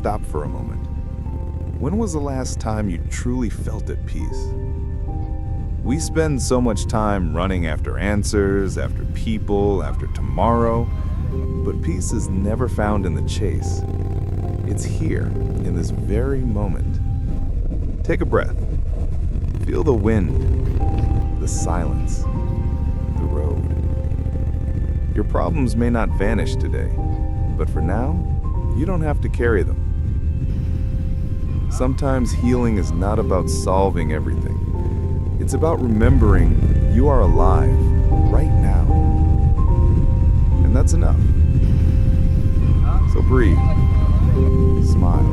stop for a moment. When was the last time you truly felt at peace? We spend so much time running after answers, after people, after tomorrow, but peace is never found in the chase. It's here, in this very moment. Take a breath. Feel the wind, the silence, the road. Your problems may not vanish today, but for now, you don't have to carry them. Sometimes healing is not about solving everything. It's about remembering you are alive right now. And that's enough. So breathe, smile,